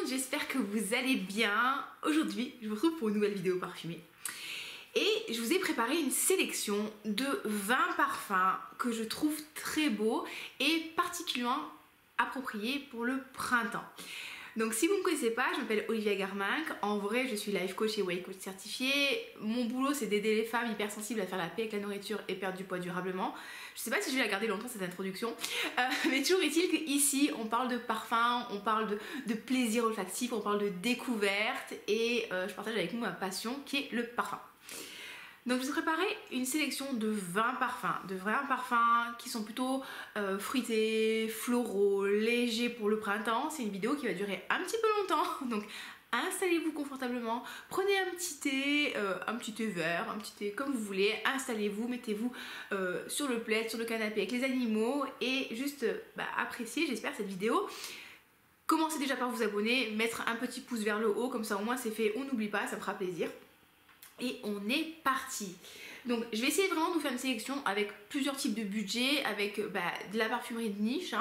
monde, j'espère que vous allez bien. Aujourd'hui, je vous retrouve pour une nouvelle vidéo parfumée. Et je vous ai préparé une sélection de 20 parfums que je trouve très beaux et particulièrement appropriés pour le printemps. Donc si vous ne me connaissez pas, je m'appelle Olivia Garminck. En vrai, je suis life coach et weight coach certifiée. Mon boulot, c'est d'aider les femmes hypersensibles à faire la paix avec la nourriture et perdre du poids durablement. Je sais pas si je vais la garder longtemps cette introduction, mais toujours est-il qu'ici, on parle de parfum, on parle de plaisir olfactif, on parle de découverte et je partage avec vous ma passion qui est le parfum. Donc je vous ai préparé une sélection de 20 parfums qui sont plutôt fruités, floraux, légers pour le printemps. C'est une vidéo qui va durer un petit peu longtemps, donc installez-vous confortablement, prenez un petit thé vert, un petit thé comme vous voulez, installez-vous, mettez-vous sur le plaid, sur le canapé avec les animaux et juste appréciez, j'espère, cette vidéo. Commencez déjà par vous abonner, mettre un petit pouce vers le haut, comme ça au moins c'est fait, on n'oublie pas, ça me fera plaisir. Et on est parti. Donc je vais essayer vraiment de vous faire une sélection avec plusieurs types de budget, avec de la parfumerie de niche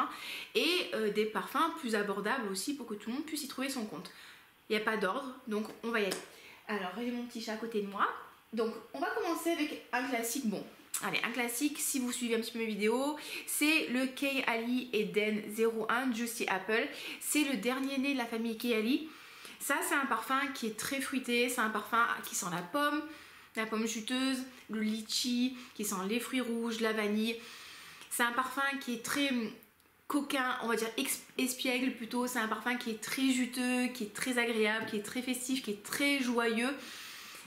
et des parfums plus abordables aussi pour que tout le monde puisse y trouver son compte. Il n'y a pas d'ordre, donc on va y aller. Alors j'ai mon petit chat à côté de moi. Donc on va commencer avec un classique. Bon, allez, un classique, si vous suivez un petit peu mes vidéos, c'est le Kayali Eden 01 Juicy Apple. C'est le dernier né de la famille Kayali. Ça, c'est un parfum qui est très fruité, c'est un parfum qui sent la pomme juteuse, le litchi, qui sent les fruits rouges, la vanille. C'est un parfum qui est très coquin, on va dire espiègle plutôt. C'est un parfum qui est très juteux, qui est très agréable, qui est très festif, qui est très joyeux.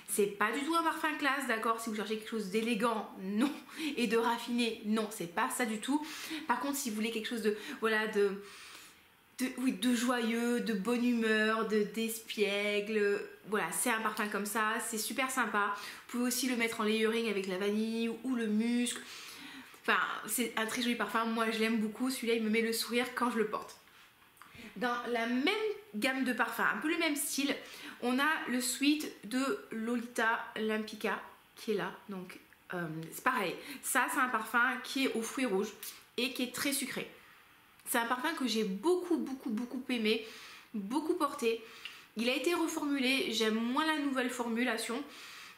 C'est pas du tout un parfum classe, d'accord? Si vous cherchez quelque chose d'élégant, non. Et de raffiné, non, c'est pas ça du tout. Par contre, si vous voulez quelque chose de, voilà, de joyeux, de bonne humeur, d'espiègle, voilà, c'est un parfum comme ça, c'est super sympa. Vous pouvez aussi le mettre en layering avec la vanille ou le musc. Enfin, c'est un très joli parfum, moi je l'aime beaucoup, celui-là il me met le sourire quand je le porte. Dans la même gamme de parfums, un peu le même style, on a le Sweet de Lolita Lempicka qui est là, donc c'est pareil. Ça c'est un parfum qui est aux fruits rouges et qui est très sucré. C'est un parfum que j'ai beaucoup aimé, beaucoup porté. Il a été reformulé, j'aime moins la nouvelle formulation.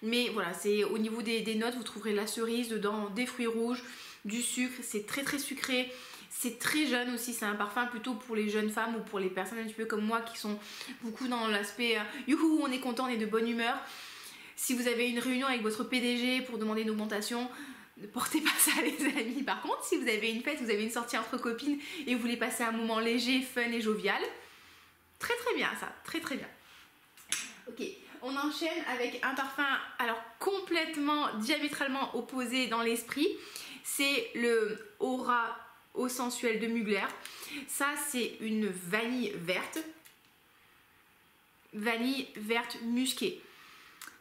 Mais voilà, c'est au niveau des notes, vous trouverez la cerise dedans, des fruits rouges, du sucre. C'est très sucré, c'est très jeune aussi. C'est un parfum plutôt pour les jeunes femmes ou pour les personnes un petit peu comme moi qui sont beaucoup dans l'aspect youhou, on est content, on est de bonne humeur. Si vous avez une réunion avec votre PDG pour demander une augmentation, ne portez pas ça les amis. Par contre, si vous avez une fête, vous avez une sortie entre copines et vous voulez passer un moment léger, fun et jovial, très bien ça, très bien. Ok, on enchaîne avec un parfum alors complètement diamétralement opposé dans l'esprit. C'est le Aura Eau Sensuelle de Mugler. Ça c'est une vanille verte musquée.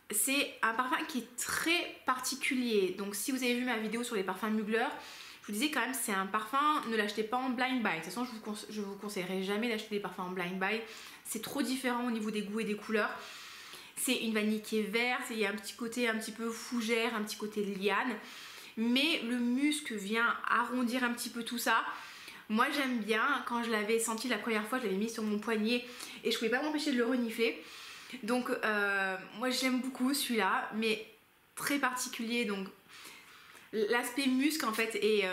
C'est un parfum qui est très particulier. Donc si vous avez vu ma vidéo sur les parfums Mugler, je vous disais quand même c'est un parfum, ne l'achetez pas en blind buy. De toute façon je vous conseillerais jamais d'acheter des parfums en blind buy. C'est trop différent au niveau des goûts et des couleurs. C'est une vanille qui est verte, il y a un petit côté un petit peu fougère, un petit côté liane. Mais le musc vient arrondir un petit peu tout ça. Moi j'aime bien, quand je l'avais senti la première fois, je l'avais mis sur mon poignet et je pouvais pas m'empêcher de le renifler. Donc moi j'aime beaucoup celui-là, mais très particulier. Donc l'aspect musc en fait et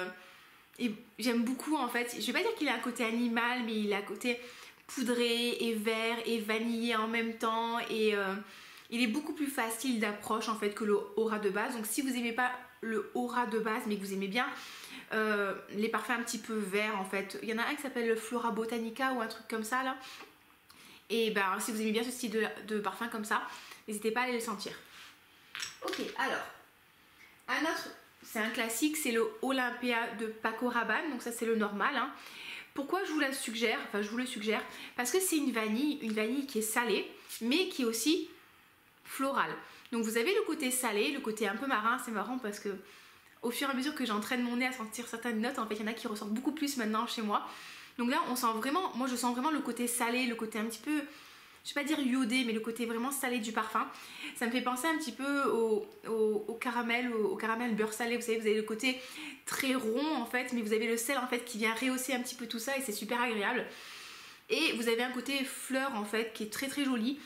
j'aime beaucoup en fait. Je vais pas dire qu'il a un côté animal, mais il a un côté poudré et vert et vanillé en même temps et il est beaucoup plus facile d'approche en fait que le Aura de base. Donc si vous aimez pas le Aura de base mais que vous aimez bien les parfums un petit peu verts en fait, il y en a un qui s'appelle le Flora Botanica ou un truc comme ça là. Et si vous aimez bien ce style de parfum comme ça, n'hésitez pas à aller le sentir. Ok, alors, un autre, c'est un classique, c'est le Olympia de Paco Rabanne. Donc ça c'est le normal. Pourquoi je vous la suggère? Enfin je vous le suggère parce que c'est une vanille qui est salée, mais qui est aussi florale. Donc vous avez le côté salé, le côté un peu marin. C'est marrant parce que au fur et à mesure que j'entraîne mon nez à sentir certaines notes, en fait il y en a qui ressortent beaucoup plus maintenant chez moi. Donc là on sent vraiment, moi je sens vraiment le côté salé, le côté un petit peu, je vais pas dire iodé, mais le côté vraiment salé du parfum. Ça me fait penser un petit peu au caramel beurre salé, vous savez, vous avez le côté très rond en fait, mais vous avez le sel en fait qui vient rehausser un petit peu tout ça et c'est super agréable. Et vous avez un côté fleur en fait qui est très très joli.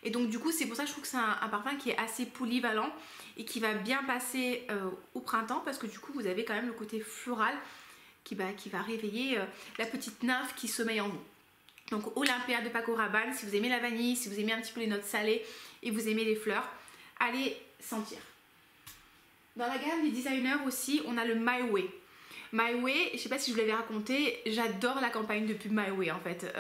Et donc du coup c'est pour ça que je trouve que c'est un parfum qui est assez polyvalent et qui va bien passer au printemps, parce que du coup vous avez quand même le côté floral qui va réveiller la petite nymphe qui sommeille en vous. Donc Olympia de Paco Rabanne, si vous aimez la vanille, si vous aimez un petit peu les notes salées et vous aimez les fleurs, allez sentir. Dans la gamme des designers aussi, on a le My Way. My Way, je sais pas si je vous l'avais raconté, j'adore la campagne de pub My Way en fait.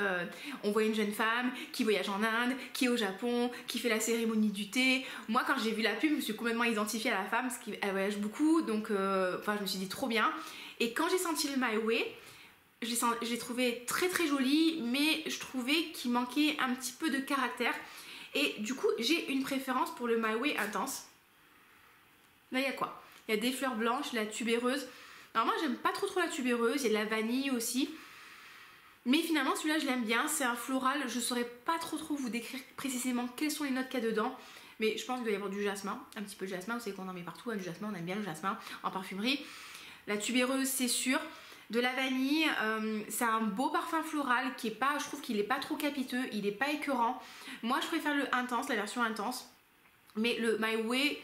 On voit une jeune femme qui voyage en Inde, qui est au Japon, qui fait la cérémonie du thé. Moi quand j'ai vu la pub, je me suis complètement identifiée à la femme parce qu'elle voyage beaucoup, donc je me suis dit trop bien. Et quand j'ai senti le My Way, je l'ai trouvé très très joli, mais je trouvais qu'il manquait un petit peu de caractère. Et du coup, j'ai une préférence pour le My Way intense. Là, il y a quoi? Il y a des fleurs blanches, la tubéreuse. Alors moi, j'aime pas trop la tubéreuse, il y a de la vanille aussi. Mais finalement, celui-là, je l'aime bien. C'est un floral, je saurais pas trop vous décrire précisément quelles sont les notes qu'il y a dedans. Mais je pense qu'il doit y avoir du jasmin, un petit peu de jasmin. Vous savez qu'on en met partout, hein, du jasmin, on aime bien le jasmin en parfumerie. La tubéreuse, c'est sûr. De la vanille, c'est un beau parfum floral qui est pas, je trouve qu'il est pas trop capiteux, il est pas écœurant. Moi je préfère le intense, la version intense, mais le My Way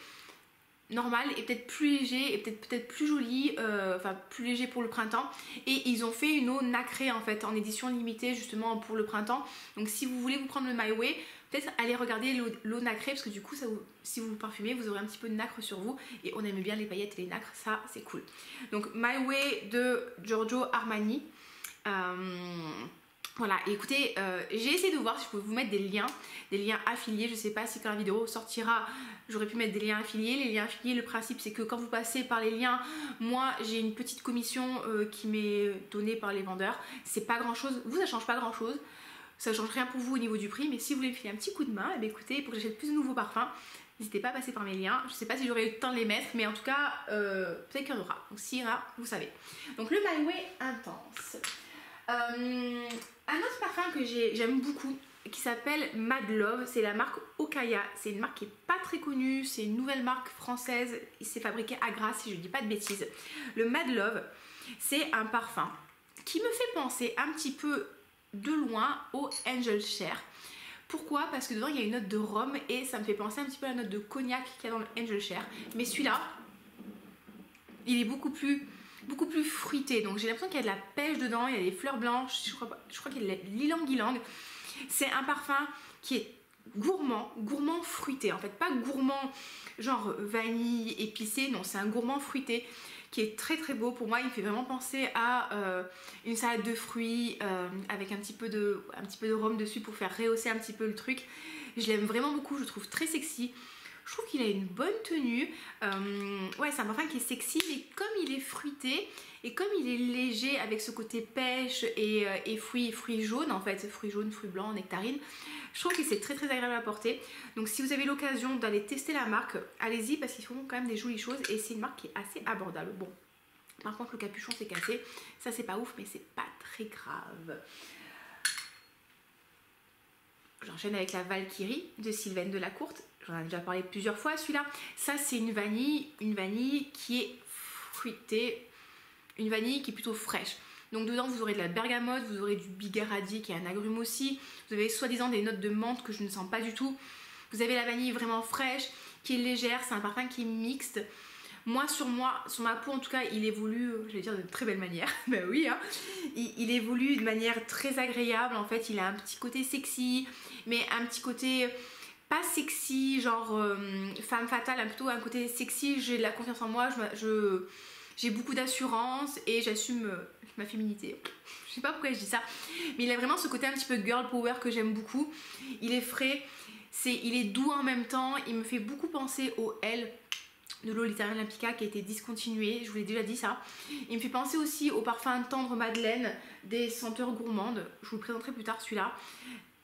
normal est peut-être plus léger et peut-être plus joli, enfin plus léger pour le printemps. Et ils ont fait une eau nacrée en fait en édition limitée justement pour le printemps. Donc si vous voulez vous prendre le My Way, peut-être allez regarder l'eau nacrée, parce que du coup si vous parfumez vous aurez un petit peu de nacre sur vous, et on aime bien les paillettes et les nacres, ça c'est cool. Donc My Way de Giorgio Armani. Voilà, et écoutez, j'ai essayé de voir si je pouvais vous mettre des liens affiliés. Je sais pas si quand la vidéo sortira, j'aurais pu mettre des liens affiliés. Les liens affiliés, le principe c'est que quand vous passez par les liens, moi j'ai une petite commission qui m'est donnée par les vendeurs. C'est pas grand chose, vous ça change pas grand chose, ça change rien pour vous au niveau du prix, mais si vous voulez me filer un petit coup de main, eh bien, écoutez, pour que j'achète plus de nouveaux parfums, n'hésitez pas à passer par mes liens. Je sais pas si j'aurai eu le temps de les mettre, mais en tout cas, peut-être qu'il y en aura. Donc s'il y en a, vous savez. Donc le My Way intense. Un autre parfum que j'aime beaucoup, qui s'appelle Mad Love, c'est la marque Okaya. C'est une marque qui est pas très connue, c'est une nouvelle marque française, il s'est fabriqué à Grasse si je dis pas de bêtises. Le Mad Love, c'est un parfum qui me fait penser un petit peu de loin au Angel Share. Pourquoi? Parce que dedans il y a une note de rhum et ça me fait penser un petit peu à la note de cognac qu'il y a dans le Angel Share. Mais celui-là, il est beaucoup plus fruité, donc j'ai l'impression qu'il y a de la pêche dedans, il y a des fleurs blanches, je crois qu'il y a de l'ylang-ylang. C'est un parfum qui est gourmand fruité, en fait pas gourmand genre vanille épicé, non, c'est un gourmand fruité qui est très très beau. Pour moi il me fait vraiment penser à une salade de fruits avec un petit peu de rhum dessus pour faire rehausser un petit peu le truc. Je l'aime vraiment beaucoup, je le trouve très sexy. Je trouve qu'il a une bonne tenue. Ouais, c'est un parfum qui est sexy, mais comme il est fruité et comme il est léger avec ce côté pêche et fruits jaunes, en fait, fruits jaunes, fruits blancs, nectarines, je trouve que c'est très très agréable à porter. Donc si vous avez l'occasion d'aller tester la marque, allez-y, parce qu'ils font quand même des jolies choses et c'est une marque qui est assez abordable. Bon, par contre le capuchon s'est cassé, ça c'est pas ouf, mais c'est pas très grave. J'enchaîne avec la Valkyrie de Sylvaine Delacourte. J'en ai déjà parlé plusieurs fois celui-là. Ça c'est une vanille qui est fruitée, une vanille qui est plutôt fraîche. Donc dedans vous aurez de la bergamote, vous aurez du bigaradi qui est un agrume aussi. Vous avez soi-disant des notes de menthe que je ne sens pas du tout. Vous avez la vanille vraiment fraîche, qui est légère, c'est un parfum qui est mixte. Moi, sur ma peau en tout cas, il évolue, je vais dire de très belle manière, ben oui, hein. Il évolue de manière très agréable. En fait, il a un petit côté sexy, mais un petit côté pas sexy, genre femme fatale, plutôt un côté sexy. J'ai de la confiance en moi, j'ai beaucoup d'assurance et j'assume ma féminité. Je sais pas pourquoi je dis ça, mais il a vraiment ce côté un petit peu girl power que j'aime beaucoup. Il est frais, il est doux en même temps. Il me fait beaucoup penser au L de Lolita Olympica qui a été discontinué, je vous l'ai déjà dit ça. Il me fait penser aussi au parfum Tendre Madeleine des senteurs gourmandes. Je vous le présenterai plus tard celui-là.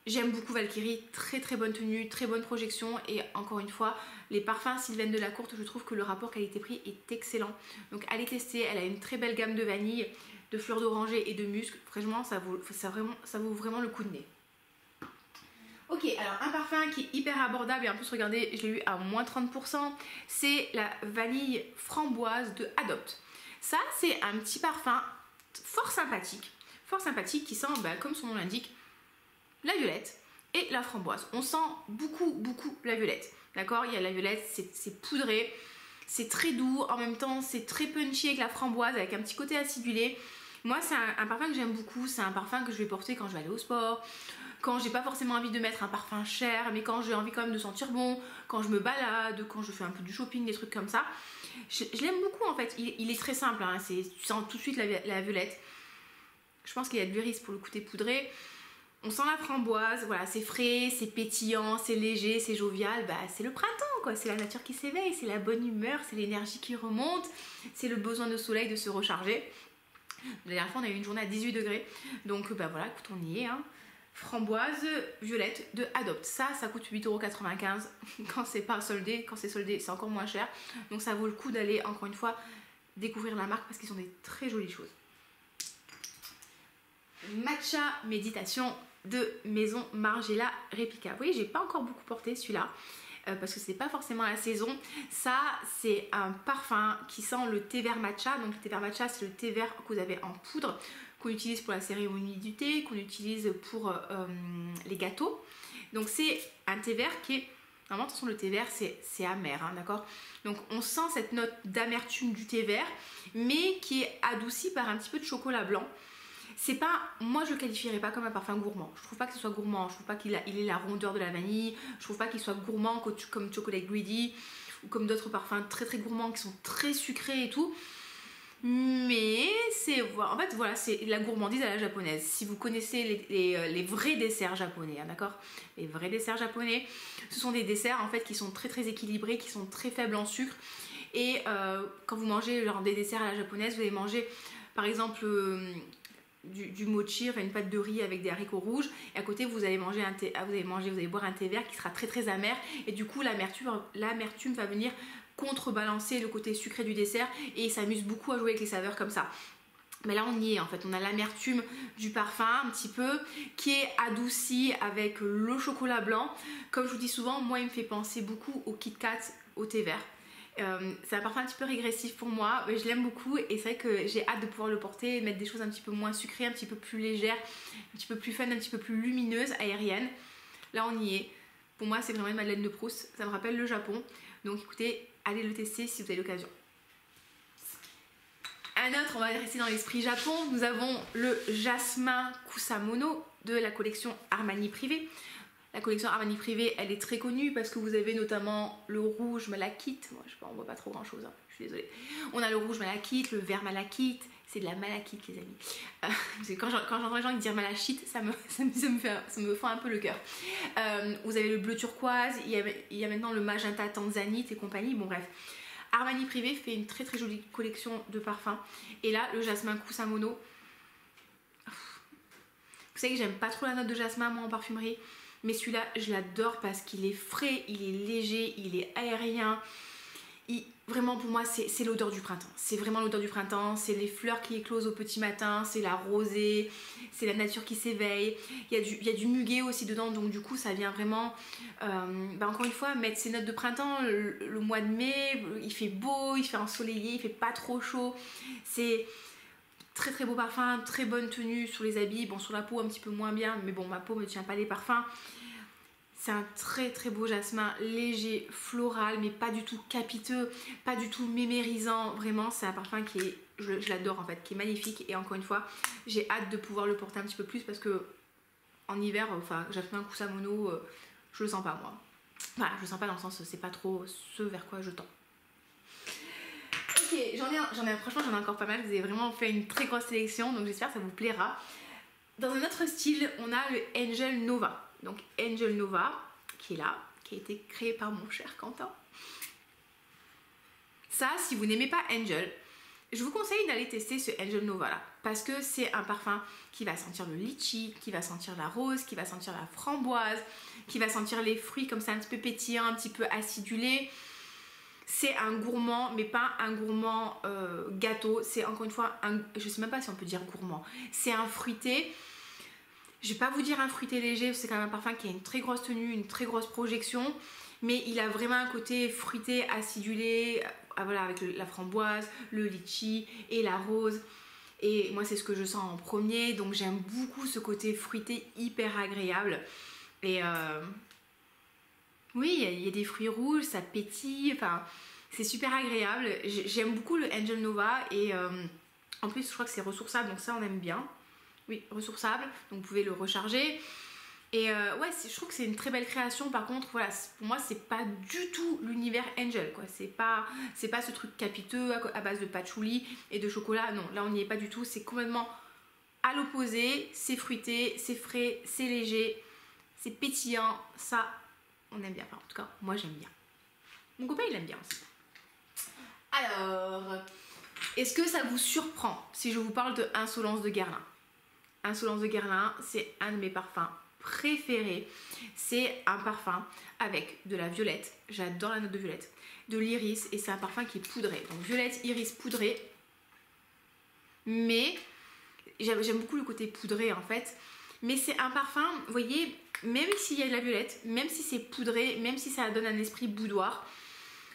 J'aime beaucoup Valkyrie, très très bonne tenue, très bonne projection, et encore une fois, les parfums Sylvaine Delacourte, je trouve que le rapport qualité-prix est excellent. Donc allez tester, elle a une très belle gamme de vanille, de fleurs d'oranger et de musc. Franchement, ça vaut vraiment le coup de nez. Ok, alors un parfum qui est hyper abordable et en plus regardez, je l'ai eu à moins 30%, c'est la vanille framboise de Adopt. Ça c'est un petit parfum fort sympathique qui sent, comme son nom l'indique, la violette et la framboise. On sent beaucoup la violette, d'accord? Il y a la violette, c'est poudré, c'est très doux, en même temps c'est très punchy avec la framboise, avec un petit côté acidulé. Moi c'est un parfum que j'aime beaucoup, c'est un parfum que je vais porter quand je vais aller au sport, quand j'ai pas forcément envie de mettre un parfum cher, mais quand j'ai envie quand même de sentir bon, quand je me balade, quand je fais un peu du shopping, des trucs comme ça. Je l'aime beaucoup en fait, il est très simple, hein. Tu sens tout de suite la violette. Je pense qu'il y a de l'iris pour le côté poudré. On sent la framboise, voilà, c'est frais, c'est pétillant, c'est léger, c'est jovial, bah, c'est le printemps quoi, c'est la nature qui s'éveille, c'est la bonne humeur, c'est l'énergie qui remonte, c'est le besoin de soleil de se recharger. La dernière fois on a eu une journée à 18 degrés, donc bah voilà, écoute, on y est, hein. Framboise violette de Adopt, ça coûte 8,95 €, quand c'est pas soldé, quand c'est soldé c'est encore moins cher, donc ça vaut le coup d'aller encore une fois découvrir la marque parce qu'ils ont des très jolies choses. Matcha Méditation de Maison Margiela Replica. Vous voyez, j'ai pas encore beaucoup porté celui-là parce que c'est pas forcément la saison. Ça, c'est un parfum qui sent le thé vert matcha. Donc le thé vert matcha, c'est le thé vert que vous avez en poudre, qu'on utilise pour la cérémonie du thé, qu'on utilise pour les gâteaux. Donc c'est un thé vert qui est... Normalement, attention, le thé vert, c'est amer, hein, d'accord? Donc on sent cette note d'amertume du thé vert, mais qui est adoucie par un petit peu de chocolat blanc. C'est pas, moi je le qualifierais pas comme un parfum gourmand. Je trouve pas que ce soit gourmand, je trouve pas qu'il ait la rondeur de la vanille, je trouve pas qu'il soit gourmand comme Chocolate Greedy ou comme d'autres parfums très gourmands qui sont très sucrés et tout. Mais c'est, en fait voilà, c'est la gourmandise à la japonaise. Si vous connaissez les vrais desserts japonais, hein, d'accord? Les vrais desserts japonais, ce sont des desserts en fait qui sont très équilibrés, qui sont très faibles en sucre. Et quand vous mangez genre des desserts à la japonaise, vous allez manger par exemple du mochi, enfin une pâte de riz avec des haricots rouges, et à côté vous allez manger vous allez boire un thé vert qui sera très amer, et du coup l'amertume va venir contrebalancer le côté sucré du dessert, et il s'amuse beaucoup à jouer avec les saveurs comme ça. Mais là on y est en fait, on a l'amertume du parfum un petit peu qui est adouci avec le chocolat blanc. Comme je vous dis souvent, moi il me fait penser beaucoup au Kit Kat au thé vert. C'est un parfum un petit peu régressif pour moi, mais je l'aime beaucoup, et c'est vrai que j'ai hâte de pouvoir le porter et mettre des choses un petit peu moins sucrées, un petit peu plus légères, un petit peu plus fun, un petit peu plus lumineuses, aériennes. Là on y est. Pour moi c'est vraiment une Madeleine de Proust, ça me rappelle le Japon. Donc écoutez, allez le tester si vous avez l'occasion. Un autre, on va rester dans l'esprit Japon, nous avons le Jasmin Kusamono de la collection Armani Privé. La collection Armani Privé, elle est très connue parce que vous avez notamment le rouge malachite. Moi, je sais pas, on voit pas trop grand chose, hein, je suis désolée. On a le rouge malachite, le vert malachite. C'est de la malachite, les amis. Quand j'entends les gens dire malachite, ça me fend un peu le cœur. Vous avez le bleu turquoise, il y a maintenant le magenta tanzanite et compagnie. Bon, bref. Armani Privé fait une très jolie collection de parfums. Et là, le jasmin Kusamono. Vous savez que j'aime pas trop la note de jasmin, moi, en parfumerie. Mais celui-là, je l'adore parce qu'il est frais, il est léger, il est aérien. Vraiment, pour moi, c'est l'odeur du printemps. C'est vraiment l'odeur du printemps. C'est les fleurs qui éclosent au petit matin. C'est la rosée. C'est la nature qui s'éveille. Il y a du muguet aussi dedans. Donc, du coup, ça vient vraiment, encore une fois, mettre ses notes de printemps. Le mois de mai, il fait beau, il fait ensoleillé, il fait pas trop chaud. C'est... très beau parfum, très bonne tenue sur les habits, bon sur la peau un petit peu moins bien, mais bon ma peau me tient pas les parfums. C'est un très beau jasmin, léger, floral, mais pas du tout capiteux, pas du tout mémérisant, vraiment c'est un parfum qui est, je l'adore en fait, qui est magnifique, et encore une fois, j'ai hâte de pouvoir le porter un petit peu plus parce que en hiver, enfin Jasmin Kusamono, je le sens pas moi. Voilà, je le sens pas dans le sens, c'est pas trop ce vers quoi je tends. Ok, franchement j'en ai encore pas mal, vous avez vraiment fait une très grosse sélection, donc j'espère que ça vous plaira. Dans un autre style, on a le Angel Nova. Donc Angel Nova, qui est là, qui a été créé par mon cher Quentin. Ça, si vous n'aimez pas Angel, je vous conseille d'aller tester ce Angel Nova là, parce que c'est un parfum qui va sentir le litchi, qui va sentir la rose, qui va sentir la framboise, qui va sentir les fruits comme ça un petit peu pétillant, un petit peu acidulé. C'est un gourmand, mais pas un gourmand gâteau. C'est encore une fois, je sais même pas si on peut dire gourmand. C'est un fruité. Je vais pas vous dire un fruité léger, c'est quand même un parfum qui a une très grosse tenue, une très grosse projection. Mais il a vraiment un côté fruité, acidulé, voilà, avec la framboise, le litchi et la rose. et moi c'est ce que je sens en premier, donc j'aime beaucoup ce côté fruité hyper agréable. Et oui, il y a des fruits rouges, ça pétille, enfin c'est super agréable. J'aime beaucoup le Angel Nova et en plus je crois que c'est ressourçable, donc ça on aime bien. Oui, ressourçable, donc vous pouvez le recharger. Et ouais, je trouve que c'est une très belle création. Par contre, voilà, pour moi, c'est pas du tout l'univers Angel, quoi. C'est pas ce truc capiteux à base de patchouli et de chocolat. Non, là, on n'y est pas du tout. C'est complètement à l'opposé. C'est fruité, c'est frais, c'est léger, c'est pétillant. Ça, on aime bien. Enfin, en tout cas, moi, j'aime bien. Mon copain, il aime bien aussi. Alors, est-ce que ça vous surprend si je vous parle de Insolence de Guerlain? Insolence de Guerlain, c'est un de mes parfums préférés. C'est un parfum avec de la violette, j'adore la note de violette, de l'iris, et c'est un parfum qui est poudré, donc violette, iris, poudré. Mais j'aime beaucoup le côté poudré en fait, mais c'est un parfum, vous voyez, même s'il y a de la violette, même si c'est poudré, même si ça donne un esprit boudoir,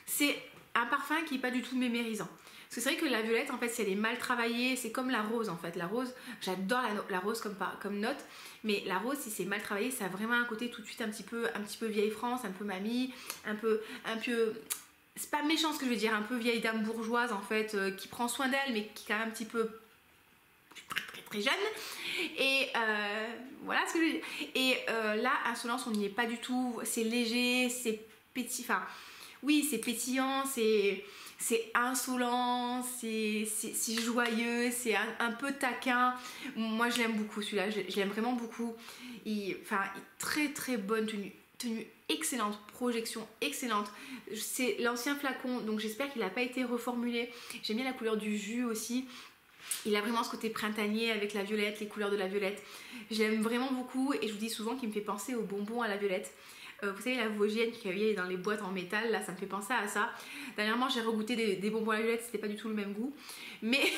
c'est un parfum qui n'est pas du tout mémérisant. Parce que c'est vrai que la violette, en fait, si elle est mal travaillée, c'est comme la rose, en fait. La rose, j'adore la rose comme note, mais la rose, si c'est mal travaillé, ça a vraiment un côté tout de suite un petit peu vieille France, un peu mamie, un peu c'est pas méchant ce que je veux dire, un peu vieille dame bourgeoise, en fait, qui prend soin d'elle, mais qui est quand même un petit peu très jeune. Et voilà ce que je veux dire. Et là, Insolence, on n'y est pas du tout. C'est léger, c'est pétillant. Enfin, oui, c'est pétillant, c'est insolent, c'est joyeux, c'est un peu taquin. Moi, je l'aime beaucoup celui-là, je l'aime vraiment beaucoup. Très très bonne tenue excellente, projection excellente. C'est l'ancien flacon, donc j'espère qu'il n'a pas été reformulé. J'aime bien la couleur du jus aussi. Il a vraiment ce côté printanier avec la violette, les couleurs de la violette. Je l'aime vraiment beaucoup et je vous dis souvent qu'il me fait penser aux bonbons à la violette. Vous savez, la Vosgienne qui est dans les boîtes en métal, là ça me fait penser à ça. Dernièrement j'ai regoûté des bonbons à la violette, c'était pas du tout le même goût. Mais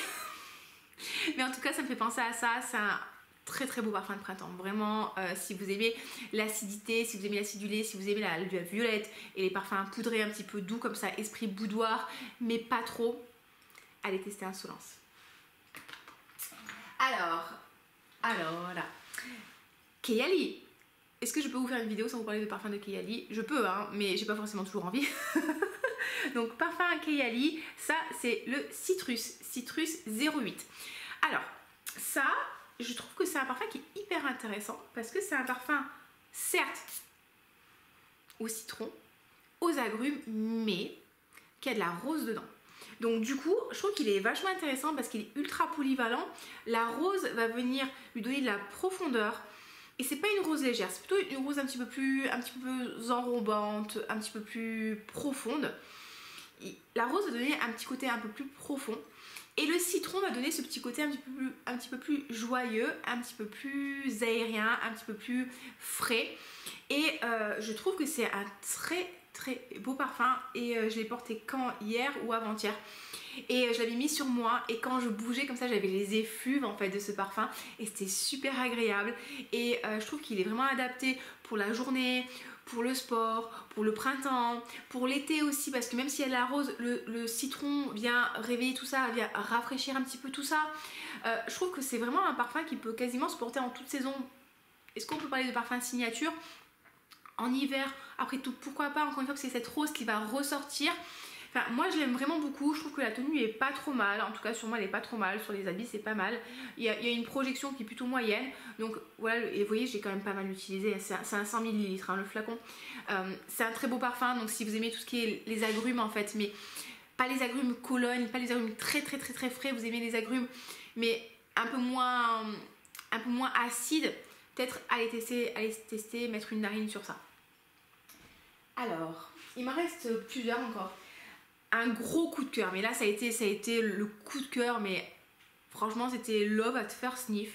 en tout cas ça me fait penser à ça. C'est un très très beau parfum de printemps. Vraiment, si vous aimez l'acidité, si vous aimez l'acidulé, si vous aimez la violette et les parfums poudrés un petit peu doux comme ça, esprit boudoir, mais pas trop, allez tester Insolence. Alors là, Kayali. Est-ce que je peux vous faire une vidéo sans vous parler de parfum de Kayali? Je peux, hein, mais j'ai pas forcément toujours envie. Donc, parfum Kayali, ça c'est le Citrus 08. Alors, ça, je trouve que c'est un parfum qui est hyper intéressant parce que c'est un parfum, certes, au citron, aux agrumes, mais qui a de la rose dedans. Donc du coup, je trouve qu'il est vachement intéressant parce qu'il est ultra polyvalent. La rose va venir lui donner de la profondeur. Et c'est pas une rose légère, c'est plutôt une rose un petit peu plus enrobante, un petit peu plus profonde. La rose va donner un petit côté un peu plus profond. Et le citron va donner ce petit côté un petit peu plus joyeux, un petit peu plus aérien, un petit peu plus frais. Et je trouve que c'est un très très beau parfum et je l'ai porté quand hier ou avant-hier. Et je l'avais mis sur moi et quand je bougeais comme ça j'avais les effluves en fait de ce parfum et c'était super agréable et je trouve qu'il est vraiment adapté pour la journée, pour le sport, pour le printemps, pour l'été aussi parce que même s'il y a de la rose, le citron vient réveiller tout ça, vient rafraîchir un petit peu tout ça. Je trouve que c'est vraiment un parfum qui peut quasiment se porter en toute saison. Est-ce qu'on peut parler de parfum signature? En hiver, après tout, pourquoi pas, encore une fois que c'est cette rose qui va ressortir. Enfin, moi je l'aime vraiment beaucoup, je trouve que la tenue est pas trop mal, en tout cas sur moi elle est pas trop mal, sur les habits c'est pas mal. Il y a une projection qui est plutôt moyenne, donc voilà, et vous voyez j'ai quand même pas mal utilisé, c'est un 100 ml hein, le flacon. C'est un très beau parfum, donc si vous aimez tout ce qui est les agrumes en fait, mais pas les agrumes Cologne, pas les agrumes très frais, vous aimez les agrumes, mais un peu moins acides, peut-être allez tester, mettre une narine sur ça. Alors, il m'en reste plusieurs encore. Un gros coup de cœur, mais là ça a été le coup de cœur, mais franchement c'était Love at First Sniff.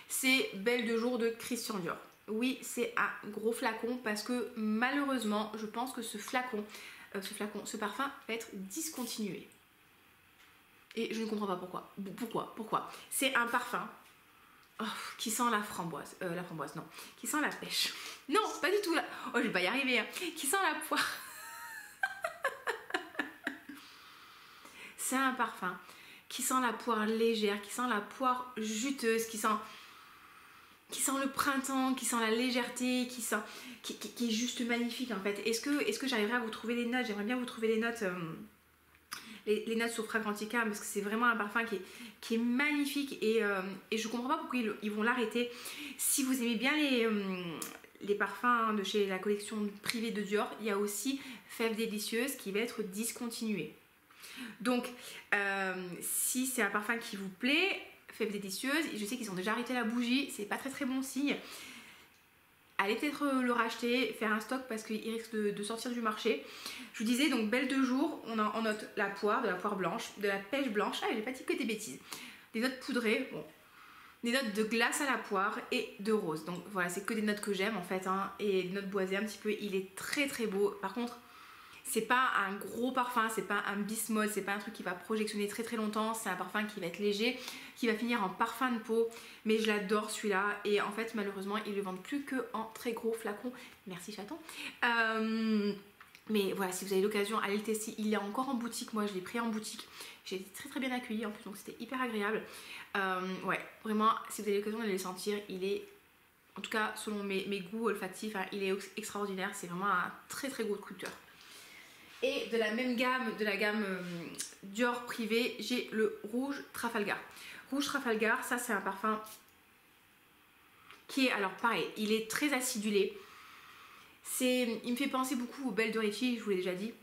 C'est Belle de jour de Christian Dior. Oui, c'est un gros flacon parce que malheureusement, je pense que ce parfum va être discontinué. Et je ne comprends pas pourquoi. Pourquoi? C'est un parfum qui sent la framboise, non, qui sent la pêche. Non, pas du tout là. Oh, je vais pas y arriver. Hein. Qui sent la poire. C'est un parfum qui sent la poire légère, qui sent la poire juteuse, qui sent le printemps, qui sent la légèreté, qui est juste magnifique en fait. Est-ce que j'arriverai à vous trouver les notes? J'aimerais bien vous trouver les notes, les notes sur Fragrantica, parce que c'est vraiment un parfum qui est magnifique et je comprends pas pourquoi ils vont l'arrêter. Si vous aimez bien les parfums de chez la collection privée de Dior, il y a aussi Fève délicieuse qui va être discontinuée. Donc si c'est un parfum qui vous plaît, Fève délicieuse, je sais qu'ils ont déjà arrêté la bougie, c'est pas très bon signe. Allez peut-être le racheter, faire un stock parce qu'il risque de sortir du marché. Je vous disais donc belle de jour, on note la poire, de la poire blanche, de la pêche blanche, ah j'ai pas dit que des bêtises, des notes poudrées, bon, des notes de glace à la poire et de rose. Donc voilà, c'est que des notes que j'aime en fait, hein, et des notes boisées un petit peu, il est très beau. Par contre, c'est pas un gros parfum, c'est pas un bismol, c'est pas un truc qui va projectionner très longtemps, c'est un parfum qui va être léger, qui va finir en parfum de peau, mais je l'adore celui-là et en fait malheureusement ils le vendent plus que en très gros flacons. Merci chaton. Mais voilà, si vous avez l'occasion, allez le tester, il est encore en boutique, moi je l'ai pris en boutique, j'ai été très bien accueillie en plus donc c'était hyper agréable. Ouais, vraiment si vous avez l'occasion d'aller le sentir, il est, en tout cas selon mes goûts olfactifs, hein, il est extraordinaire, c'est vraiment un très gros coup de cœur. Et de la même gamme, de la gamme Dior privé, j'ai le Rouge Trafalgar. Rouge Trafalgar, ça c'est un parfum qui est, alors pareil, il est très acidulé. Il me fait penser beaucoup aux Belles de Ricci, je vous l'ai déjà dit.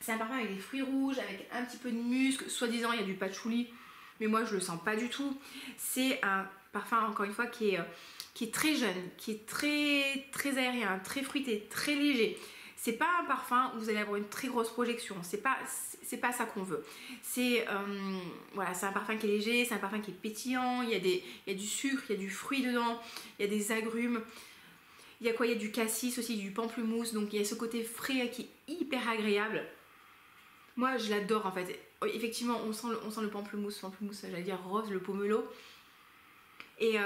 C'est un parfum avec des fruits rouges, avec un petit peu de musc. Soi-disant, il y a du patchouli, mais moi je le sens pas du tout. C'est un parfum, encore une fois, qui est très jeune, qui est très aérien, très fruité, très léger. C'est pas un parfum où vous allez avoir une très grosse projection, c'est pas ça qu'on veut. Voilà, c'est un parfum qui est léger, c'est un parfum qui est pétillant, il y a du sucre, il y a du fruit dedans, il y a des agrumes. Il y a quoi? Il y a du cassis aussi, du pamplemousse, donc il y a ce côté frais qui est hyper agréable. Moi je l'adore en fait. Effectivement on sent le pamplemousse, j'allais dire rose, le pomelo. Et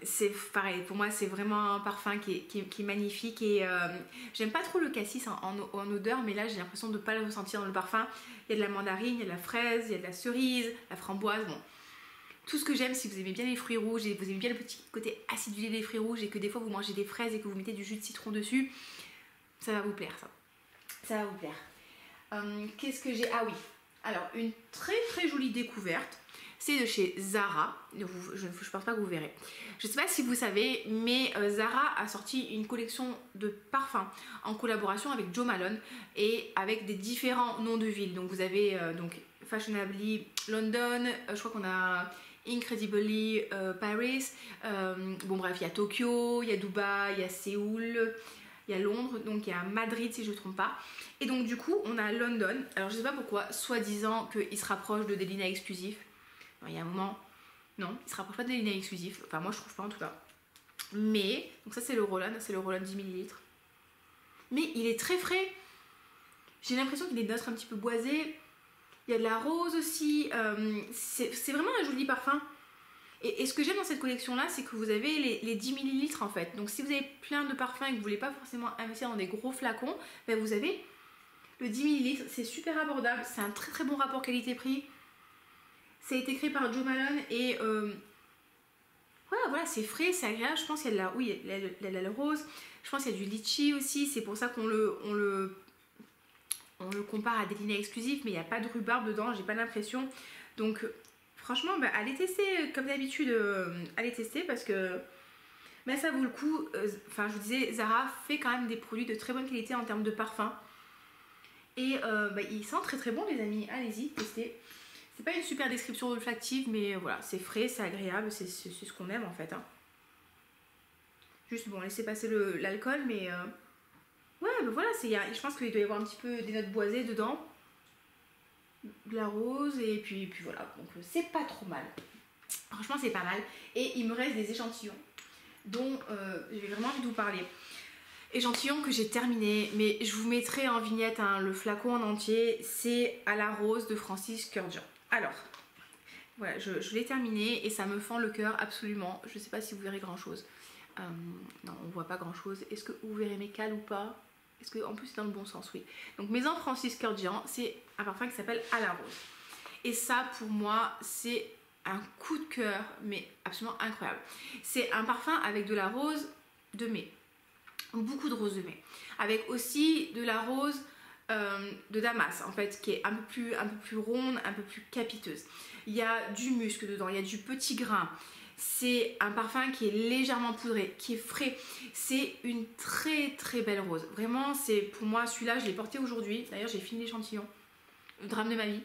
c'est pareil, pour moi c'est vraiment un parfum qui est magnifique et j'aime pas trop le cassis en odeur, mais là j'ai l'impression de ne pas le ressentir dans le parfum. Il y a de la mandarine, il y a de la fraise, il y a de la cerise, la framboise, bon. Tout ce que j'aime, si vous aimez bien les fruits rouges et vous aimez bien le petit côté acidulé des fruits rouges et que des fois vous mangez des fraises et que vous mettez du jus de citron dessus, ça va vous plaire ça. Ça va vous plaire. Qu'est-ce que j'ai? Ah oui, alors une très jolie découverte. C'est de chez Zara, je pense pas que vous verrez. Je sais pas si vous savez, mais Zara a sorti une collection de parfums en collaboration avec Jo Malone et avec des différents noms de villes. Donc vous avez donc Fashionably London, je crois qu'on a Incredibly Paris, bon bref, il y a Tokyo, il y a Dubaï, il y a Séoul, il y a Londres, donc il y a Madrid si je ne me trompe pas. Et donc du coup on a London. Alors je sais pas pourquoi, soi-disant qu'il se rapproche de des lignes exclusifs. Il y a un moment, non, il se rapproche pas des lignes exclusifs, enfin moi je trouve pas en tout cas. Mais, donc ça c'est le Roll-On 10 ml. Mais il est très frais. J'ai l'impression qu'il est d'autres un petit peu boisé. Il y a de la rose aussi. C'est vraiment un joli parfum. Et ce que j'aime dans cette collection là, c'est que vous avez les 10 ml en fait. Donc si vous avez plein de parfums et que vous voulez pas forcément investir dans des gros flacons, ben vous avez le 10 ml. C'est super abordable. C'est un très bon rapport qualité-prix. Ça a été créé par Jo Malone et voilà, c'est frais, c'est agréable. Je pense qu'il y a de la rose. Je pense qu'il y a du litchi aussi. C'est pour ça qu'on le compare à des lignes exclusives, mais il n'y a pas de rhubarbe dedans, j'ai pas l'impression. Donc franchement, bah, allez tester comme d'habitude, allez tester parce que bah, ça vaut le coup. Enfin, je vous disais, Zara fait quand même des produits de très bonne qualité en termes de parfum. Et bah, ils sentent très bon les amis, allez-y, testez. C'est pas une super description olfactive, mais voilà, c'est frais, c'est agréable, c'est ce qu'on aime en fait. Hein. Juste bon, laissez passer l'alcool, mais ouais, ben voilà, je pense qu'il doit y avoir un petit peu des notes boisées dedans, de la rose, et puis voilà, donc c'est pas trop mal. Franchement, c'est pas mal. Et il me reste des échantillons dont j'ai vraiment envie de vous parler. Échantillon que j'ai terminé, mais je vous mettrai en vignette hein, le flacon en entier, c'est à la rose de Francis Kurkdjian. Alors, voilà, je l'ai terminé et ça me fend le cœur absolument. Je sais pas si vous verrez grand chose. Non, on voit pas grand chose. Est-ce que vous verrez mes cales ou pas? Est-ce que en plus c'est dans le bon sens? Oui. Donc Maison Francis Kurkdjian, c'est un parfum qui s'appelle à la rose. Et ça pour moi c'est un coup de cœur, mais absolument incroyable. C'est un parfum avec de la rose de mai, beaucoup de rose de mai, avec aussi de la rose de Damas en fait, qui est un peu plus ronde, un peu plus capiteuse. Il y a du musc dedans, il y a du petit grain. C'est un parfum qui est légèrement poudré, qui est frais. C'est une très très belle rose. Vraiment, c'est pour moi celui-là, je l'ai porté aujourd'hui. D'ailleurs, j'ai fini l'échantillon, le drame de ma vie.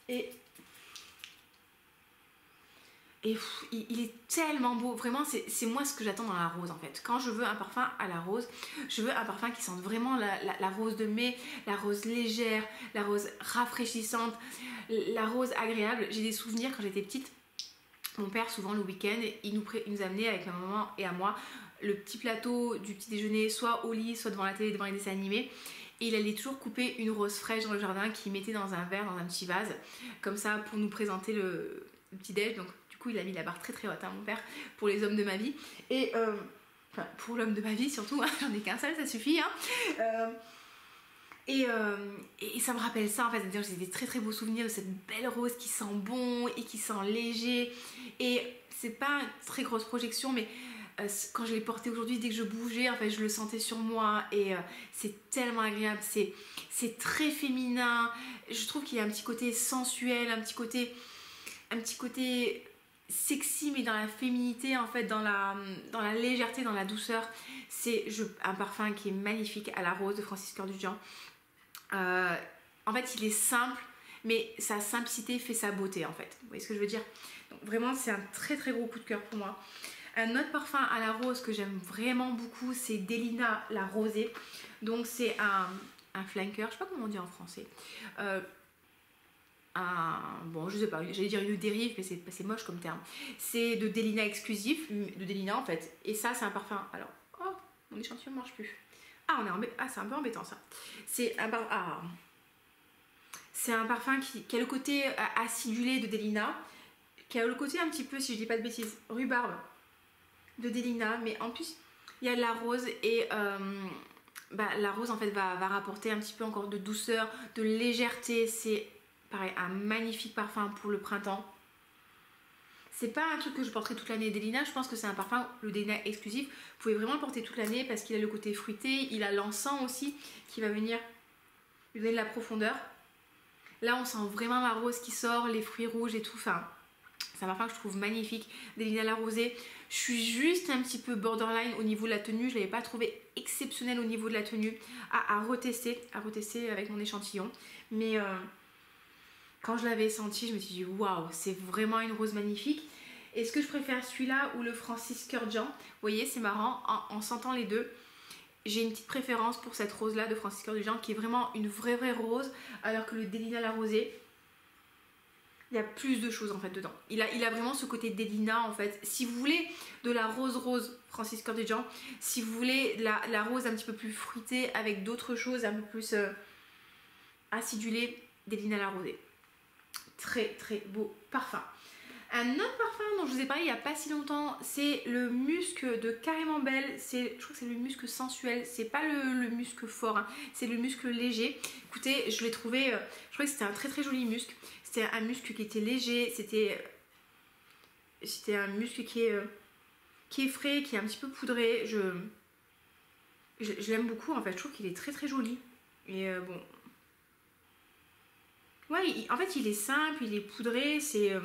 Et il est tellement beau, vraiment c'est moi ce que j'attends dans la rose en fait. Quand je veux un parfum à la rose, je veux un parfum qui sente vraiment la rose de mai, la rose légère, la rose rafraîchissante, la rose agréable. J'ai des souvenirs quand j'étais petite, mon père souvent le week-end, il nous amenait avec ma maman et à moi le petit plateau du petit déjeuner, soit au lit, soit devant la télé, devant les dessins animés. Et il allait toujours couper une rose fraîche dans le jardin qu'il mettait dans un verre, dans un petit vase, comme ça pour nous présenter le petit déj. Donc il a mis la barre très très haute, hein, mon père, pour les hommes de ma vie. Et enfin, pour l'homme de ma vie surtout, hein, j'en ai qu'un seul, ça suffit. Hein. Et ça me rappelle ça en fait, c'est-à-dire j'ai des très très beaux souvenirs de cette belle rose qui sent bon et qui sent léger. Et c'est pas une très grosse projection, mais quand je l'ai porté aujourd'hui, dès que je bougeais, en fait, je le sentais sur moi et c'est tellement agréable. C'est très féminin. Je trouve qu'il y a un petit côté sensuel, un petit côté sexy, mais dans la féminité en fait, dans la légèreté, dans la douceur. C'est un parfum qui est magnifique à la rose de Francis Cœur du Lion. En fait il est simple, mais sa simplicité fait sa beauté en fait, vous voyez ce que je veux dire. Donc vraiment c'est un très très gros coup de cœur pour moi. Un autre parfum à la rose que j'aime vraiment beaucoup, c'est Delina la rosée. Donc c'est un flanker, je sais pas comment on dit en français, bon je sais pas, j'allais dire une dérive, mais c'est moche comme terme. C'est de Delina exclusif, de Delina en fait. Et ça c'est un parfum, alors, oh mon échantillon ne marche plus. C'est un peu embêtant ça. C'est un parfum qui a le côté acidulé de Delina, qui a le côté un petit peu, si je dis pas de bêtises, rhubarbe de Delina, mais en plus il y a de la rose et la rose en fait va rapporter un petit peu encore de douceur, de légèreté. C'est pareil, un magnifique parfum pour le printemps. C'est pas un truc que je porterai toute l'année. Delina, je pense que c'est un parfum, le Delina exclusif, vous pouvez vraiment le porter toute l'année parce qu'il a le côté fruité, il a l'encens aussi qui va venir lui donner de la profondeur. Là on sent vraiment la rose qui sort, les fruits rouges et tout. Enfin, c'est un parfum que je trouve magnifique. Delina la rosée. Je suis juste un petit peu borderline au niveau de la tenue. Je ne l'avais pas trouvé exceptionnel au niveau de la tenue. À retester avec mon échantillon. Mais quand je l'avais senti, je me suis dit waouh, c'est vraiment une rose magnifique. Est-ce que je préfère celui-là ou le Francis Cœur du Lion? Vous voyez, c'est marrant, en sentant les deux, j'ai une petite préférence pour cette rose-là de Francis Cœur du Lion qui est vraiment une vraie rose, alors que le Delina la rosée, il y a plus de choses en fait dedans. Il a vraiment ce côté Delina en fait. Si vous voulez de la rose Francis Cœur du Lion, si vous voulez la rose un petit peu plus fruitée avec d'autres choses un peu plus acidulées, Delina la rosée. Très très beau parfum. Un autre parfum dont je vous ai parlé il n'y a pas si longtemps, c'est le musc de Camembert. Je crois que c'est le musc sensuel, c'est pas le musc fort, hein. C'est le musc léger. Écoutez, je l'ai trouvé, je trouvais que c'était un très très joli musc. C'était un musc qui était léger, c'était un musc qui est frais, qui est un petit peu poudré. Je l'aime beaucoup en fait, je trouve qu'il est très très joli. Et bon... Ouais, en fait il est simple, il est poudré, c'est...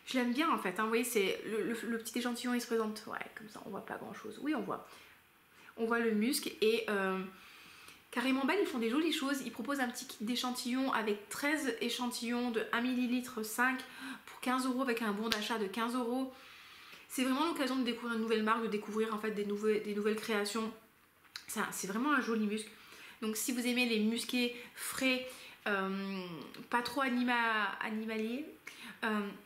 Je l'aime bien en fait, hein. Vous voyez, c'est le petit échantillon il se présente, ouais, comme ça on voit pas grand chose. Oui, on voit le musc et Carrément Belle, ils font des jolies choses. Ils proposent un petit kit d'échantillons avec 13 échantillons de 1 ml 5 pour 15 € avec un bon d'achat de 15 €. C'est vraiment l'occasion de découvrir une nouvelle marque, de découvrir en fait des nouvelles créations. C'est vraiment un joli musc. Donc si vous aimez les musqués frais, pas trop animaliers,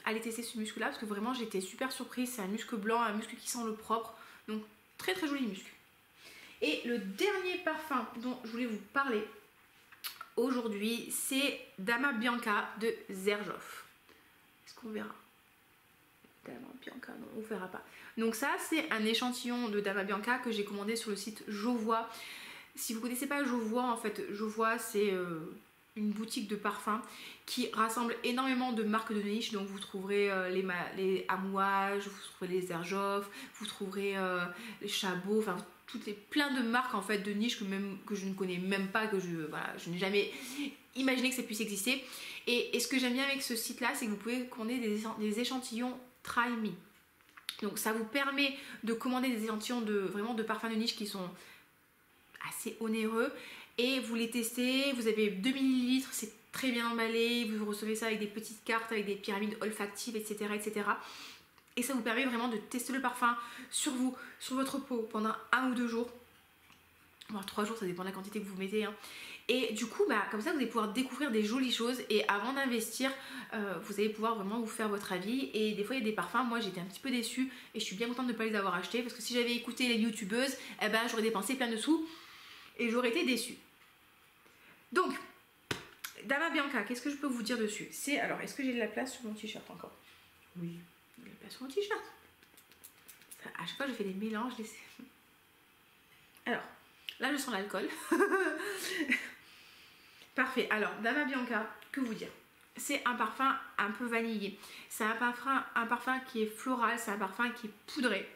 allez tester ce musc là parce que vraiment j'étais super surprise. C'est un musc blanc, un musc qui sent le propre. Donc très très joli musc. Et le dernier parfum dont je voulais vous parler aujourd'hui, c'est Dama Bianca de Xerjoff. Est-ce qu'on verra? Dama Bianca, non, on ne verra pas. Donc ça, c'est un échantillon de Dama Bianca que j'ai commandé sur le site Jovois. Si vous ne connaissez pas Jovois, en fait, Jovois, c'est une boutique de parfums qui rassemble énormément de marques de niche. Donc vous trouverez les Amouage, vous trouverez les Herjolf, vous trouverez les Chabot, enfin plein de marques en fait de niche que je ne connais même pas, que je n'ai jamais imaginé que ça puisse exister. Et ce que j'aime bien avec ce site là, c'est que vous pouvez commander des échantillons Try Me. Donc ça vous permet de commander des échantillons de parfums de niche qui sont assez onéreux et vous les testez. Vous avez 2 ml, c'est très bien emballé, vous recevez ça avec des petites cartes, avec des pyramides olfactives, etc. etc. Et ça vous permet vraiment de tester le parfum sur vous, sur votre peau pendant 1 ou 2 jours, voire 3 jours, ça dépend de la quantité que vous mettez, hein. Et du coup, comme ça, vous allez pouvoir découvrir des jolies choses. Et avant d'investir, vous allez pouvoir vraiment vous faire votre avis. Et des fois, il y a des parfums, moi j'étais un petit peu déçue. Et je suis bien contente de ne pas les avoir achetés. Parce que si j'avais écouté les youtubeuses, j'aurais dépensé plein de sous. Et j'aurais été déçue. Donc, Dama Bianca, qu'est-ce que je peux vous dire dessus? Alors, est-ce que j'ai de la place sur mon t-shirt encore? Oui, j'ai de la place sur mon t-shirt. À chaque fois, je fais des mélanges. Alors, là, je sens l'alcool. Parfait. Alors, Dama Bianca, que vous dire? C'est un parfum un peu vanillé. C'est un parfum qui est floral. C'est un parfum qui est poudré.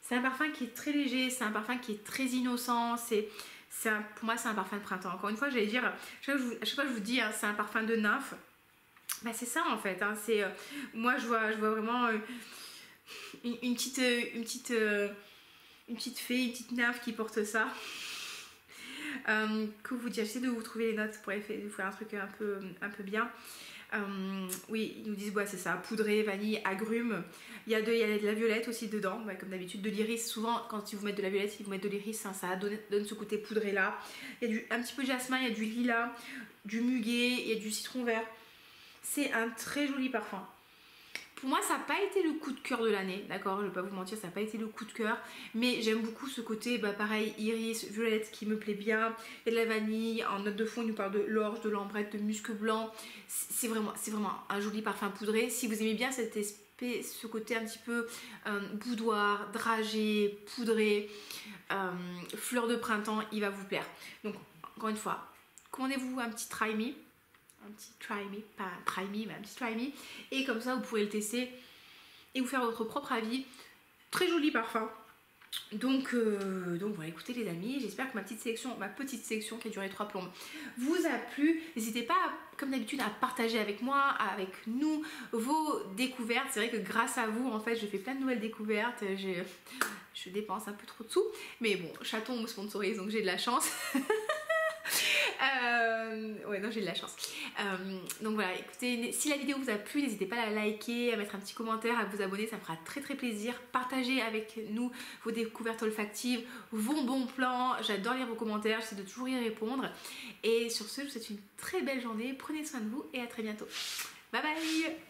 C'est un parfum qui est très léger. C'est un parfum qui est très innocent. Pour moi, c'est un parfum de printemps. Encore une fois, j'allais dire, à chaque fois je vous dis, hein, c'est un parfum de nymphe. C'est ça en fait. Hein, moi, je vois vraiment une petite fée, une petite nymphe qui porte ça. Que vous dire, j'essaie de vous trouver les notes pour vous faire un truc un peu bien. Oui, ils nous disent c'est ça, poudré, vanille, agrumes. Il y a de la violette aussi dedans, comme d'habitude, de l'iris. Souvent, quand ils vous mettent de la violette, ils vous mettent de l'iris, hein, ça donne ce côté poudré là. Il y a un petit peu de jasmin, il y a du lilas, du muguet, il y a du citron vert. C'est un très joli parfum. Pour moi, ça n'a pas été le coup de cœur de l'année, d'accord? Je ne vais pas vous mentir, ça n'a pas été le coup de cœur. Mais j'aime beaucoup ce côté, pareil, iris, violette qui me plaît bien. Il y a de la vanille, en note de fond, il nous parle de l'orge, de l'ambrette, de musc blanc. C'est vraiment un joli parfum poudré. Si vous aimez bien ce côté un petit peu boudoir, dragé, poudré, fleur de printemps, il va vous plaire. Donc, encore une fois, commandez-vous un petit Try Me. Un petit try me, pas try me, mais un petit try me. Et comme ça, vous pourrez le tester et vous faire votre propre avis. Très joli parfum. Donc voilà, écoutez les amis, j'espère que ma petite sélection qui a duré 3 plombes vous a plu. N'hésitez pas, comme d'habitude, à partager avec moi, avec nous, vos découvertes. C'est vrai que grâce à vous, en fait, je fais plein de nouvelles découvertes. Je dépense un peu trop de sous. Mais bon, Chaton me sponsorise, donc j'ai de la chance. Ouais, non, j'ai de la chance. Donc voilà, écoutez, si la vidéo vous a plu, n'hésitez pas à la liker, à mettre un petit commentaire, à vous abonner, ça me fera très très plaisir. Partagez avec nous vos découvertes olfactives, vos bons plans. J'adore lire vos commentaires, j'essaie de toujours y répondre. Et sur ce, je vous souhaite une très belle journée. Prenez soin de vous et à très bientôt. Bye bye!